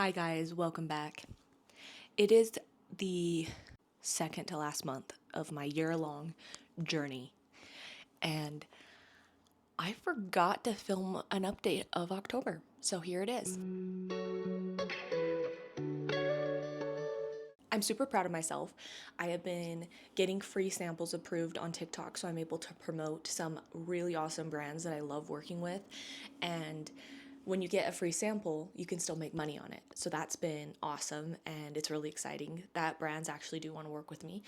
Hi guys, welcome back. It is the second to last month of my year-long journey, and I forgot to film an update of October, so here it is. I'm super proud of myself. I have been getting free samples approved on TikTok, so I'm able to promote some really awesome brands that I love working with, and when you get a free sample, you can still make money on it. So that's been awesome, and it's really exciting that brands actually do want to work with me.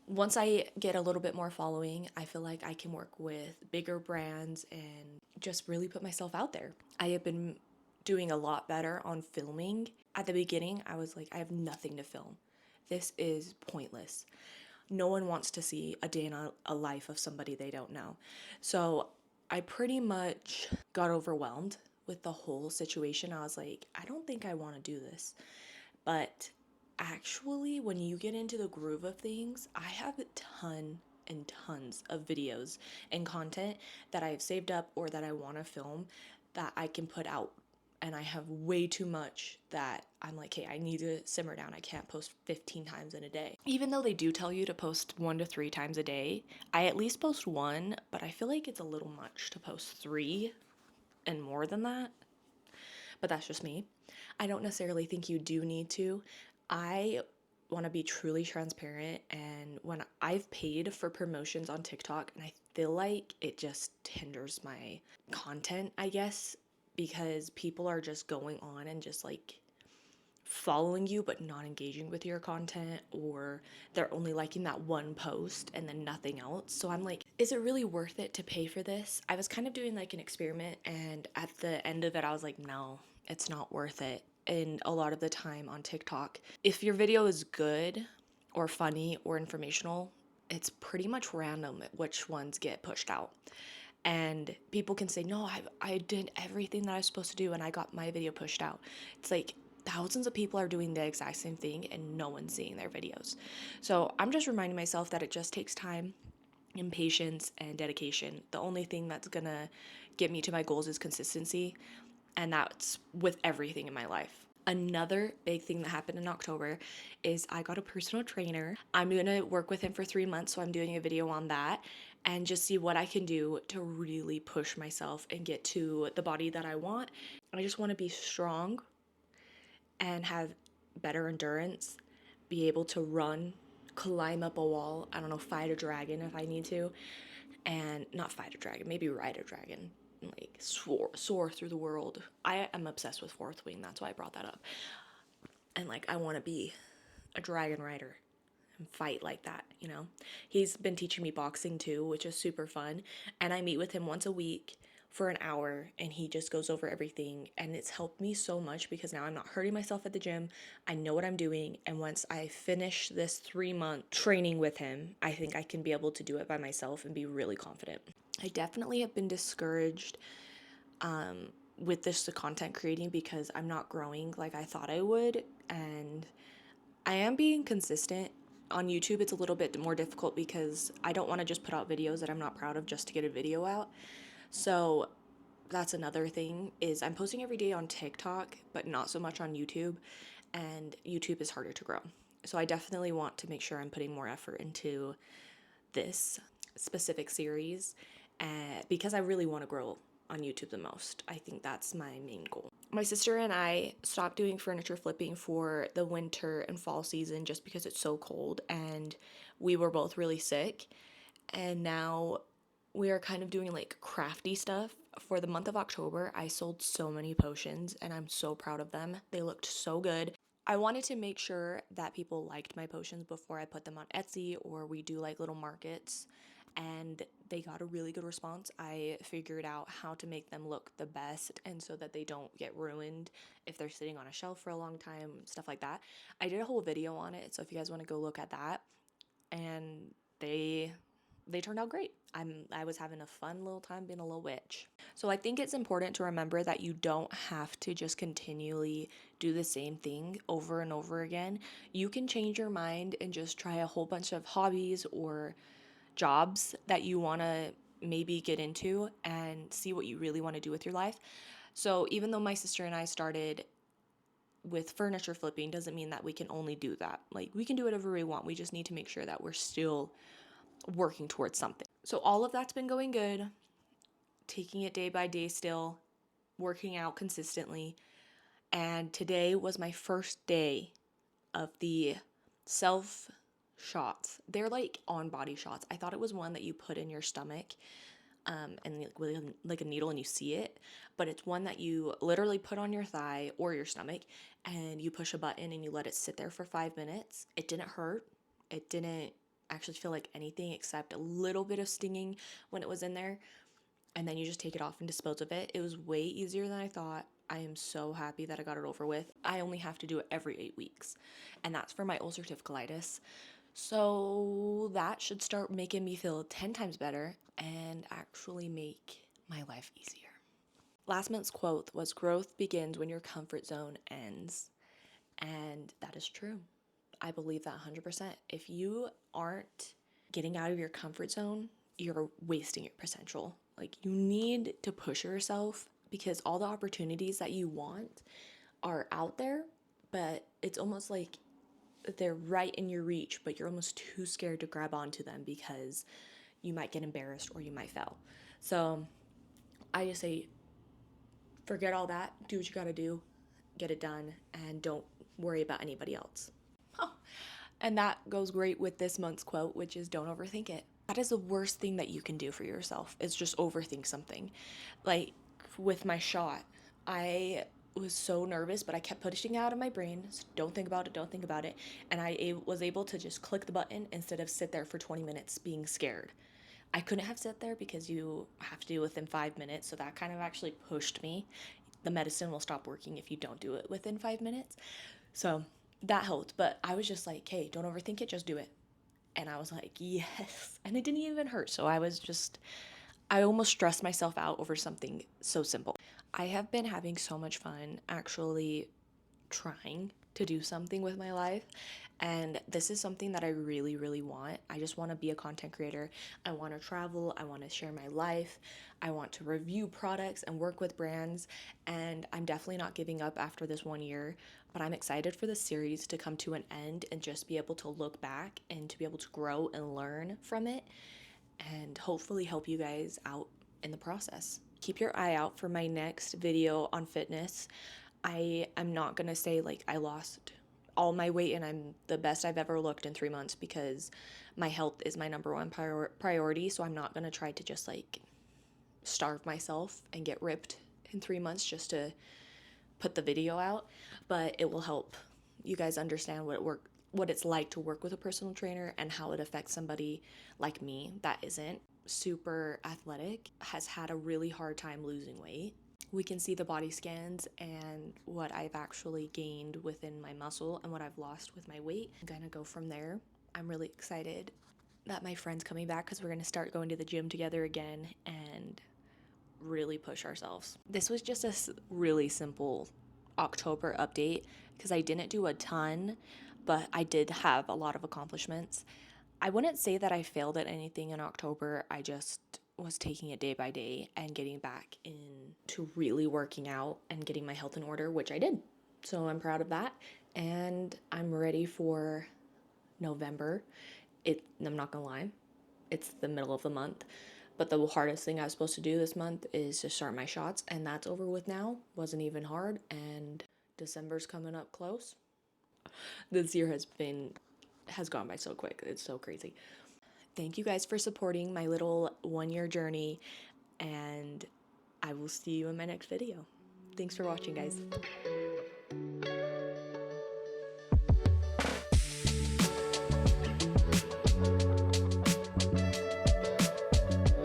Once I get a little bit more following, I feel like I can work with bigger brands and just really put myself out there. I have been doing a lot better on filming. At the beginning, I was like, I have nothing to film. This is pointless. No one wants to see a day in a life of somebody they don't know. So I pretty much got overwhelmed with the whole situation. I was like, I don't think I want to do this. But actually, when you get into the groove of things, I have a ton and tons of videos and content that I've saved up or that I want to film that I can put out. And I have way too much that I'm like, hey, I need to simmer down. I can't post 15 times in a day. Even though they do tell you to post 1 to 3 times a day, I at least post 1, but I feel like it's a little much to post 3 and more than that. But that's just me. I don't necessarily think you do need to. I want to be truly transparent, and when I've paid for promotions on TikTok, and I feel like it just hinders my content, I guess, because people are just going on and just like following you but not engaging with your content, or they're only liking that one post and then nothing else. So I'm like, is it really worth it to pay for this? I was kind of doing like an experiment, and at the end of it I was like, no, it's not worth it. And a lot of the time on TikTok, if your video is good or funny or informational, it's pretty much random which ones get pushed out. And people can say, no, I did everything that I was supposed to do and I got my video pushed out. It's like thousands of people are doing the exact same thing and no one's seeing their videos. So I'm just reminding myself that it just takes time and patience and dedication. The only thing that's gonna get me to my goals is consistency, and that's with everything in my life. Another big thing that happened in October is I got a personal trainer. I'm gonna work with him for 3 months, so I'm doing a video on that and just see what I can do to really push myself and get to the body that I want. I just wanna be strong and have better endurance, be able to run, climb up a wall, I don't know, fight a dragon if I need to, and not fight a dragon, maybe ride a dragon, like soar through the world. I am obsessed with Fourth Wing, that's why I brought that up. And like, I want to be a dragon rider and fight like that, you know? He's been teaching me boxing too, which is super fun. And I meet with him once a week for an hour, and he just goes over everything, and it's helped me so much because now I'm not hurting myself at the gym. I know what I'm doing, and once I finish this 3-month training with him, I think I can be able to do it by myself and be really confident. I definitely have been discouraged with this content creating because I'm not growing like I thought I would, and I am being consistent. On YouTube, it's a little bit more difficult because I don't want to just put out videos that I'm not proud of just to get a video out. So that's another thing, is I'm posting every day on TikTok, but not so much on YouTube, and YouTube is harder to grow. So I definitely want to make sure I'm putting more effort into this specific series, because I really want to grow on YouTube the most. I think that's my main goal. My sister and I stopped doing furniture flipping for the winter and fall season just because it's so cold and we were both really sick. And now we are kind of doing like crafty stuff. For the month of October, I sold so many potions and I'm so proud of them. They looked so good. I wanted to make sure that people liked my potions before I put them on Etsy, or we do like little markets, and they got a really good response. I figured out how to make them look the best and so that they don't get ruined if they're sitting on a shelf for a long time, stuff like that. I did a whole video on it, so if you guys want to go look at that. And they turned out great. I was having a fun little time being a little witch. So I think it's important to remember that you don't have to just continually do the same thing over and over again. You can change your mind and just try a whole bunch of hobbies or jobs that you want to maybe get into and see what you really want to do with your life. So even though my sister and I started with furniture flipping doesn't mean that we can only do that. Like, we can do whatever we want. We just need to make sure that we're still working towards something. So all of that's been going good, taking it day by day still, working out consistently. And today was my first day of the self shots. They're like on body shots. I thought it was one that you put in your stomach, and with like a needle and you see it, but it's one that you literally put on your thigh or your stomach, and you push a button and you let it sit there for 5 minutes. It didn't hurt. It didn't actually feel like anything except a little bit of stinging when it was in there. And then you just take it off and dispose of it. It was way easier than I thought. I am so happy that I got it over with. I only have to do it every 8 weeks, and that's for my ulcerative colitis. So that should start making me feel 10 times better and actually make my life easier. Last month's quote was, "Growth begins when your comfort zone ends." And that is true. I believe that 100%. If you aren't getting out of your comfort zone, you're wasting your potential. Like, you need to push yourself, because all the opportunities that you want are out there, but it's almost like they're right in your reach, but you're almost too scared to grab onto them because you might get embarrassed or you might fail. So I just say, forget all that, do what you gotta do, get it done, and don't worry about anybody else. Oh, and that goes great with this month's quote, which is, don't overthink it. That is the worst thing that you can do for yourself, is just overthink something. Like with my shot, I was so nervous, but I kept pushing it out of my brain. So don't think about it, don't think about it. And I was able to just click the button instead of sit there for 20 minutes being scared. I couldn't have sat there because you have to do it within 5 minutes. So that kind of actually pushed me. The medicine will stop working if you don't do it within 5 minutes. So that helped. But I was just like, hey, don't overthink it, just do it. And I was like, yes. And it didn't even hurt. So I almost stressed myself out over something so simple. I have been having so much fun actually trying to do something with my life. And this is something that I really, really want. I just want to be a content creator. I want to travel. I want to share my life. I want to review products and work with brands. And I'm definitely not giving up after this 1 year, but I'm excited for the series to come to an end and just be able to look back and to be able to grow and learn from it, and hopefully help you guys out in the process. Keep your eye out for my next video on fitness. I am not gonna say like I lost all my weight and I'm the best I've ever looked in 3 months, because my health is my number one priority. So I'm not gonna try to just like starve myself and get ripped in 3 months just to put the video out. But it will help you guys understand what it's like to work with a personal trainer and how it affects somebody like me that isn't super athletic, has had a really hard time losing weight. We can see the body scans and what I've actually gained within my muscle and what I've lost with my weight. I'm gonna go from there. I'm really excited that my friend's coming back, because we're gonna start going to the gym together again and really push ourselves. This was just a really simple October update, because I didn't do a ton, but I did have a lot of accomplishments. I wouldn't say that I failed at anything in October. I just was taking it day by day and getting back into really working out and getting my health in order, which I did. So I'm proud of that. And I'm ready for November. I'm not gonna lie, it's the middle of the month. But the hardest thing I was supposed to do this month is to start my shots, and that's over with now. Wasn't even hard, and December's coming up close. This year has gone by so quick. It's so crazy. Thank you guys for supporting my little 1 year journey, and I will see you in my next video. Thanks for watching, guys.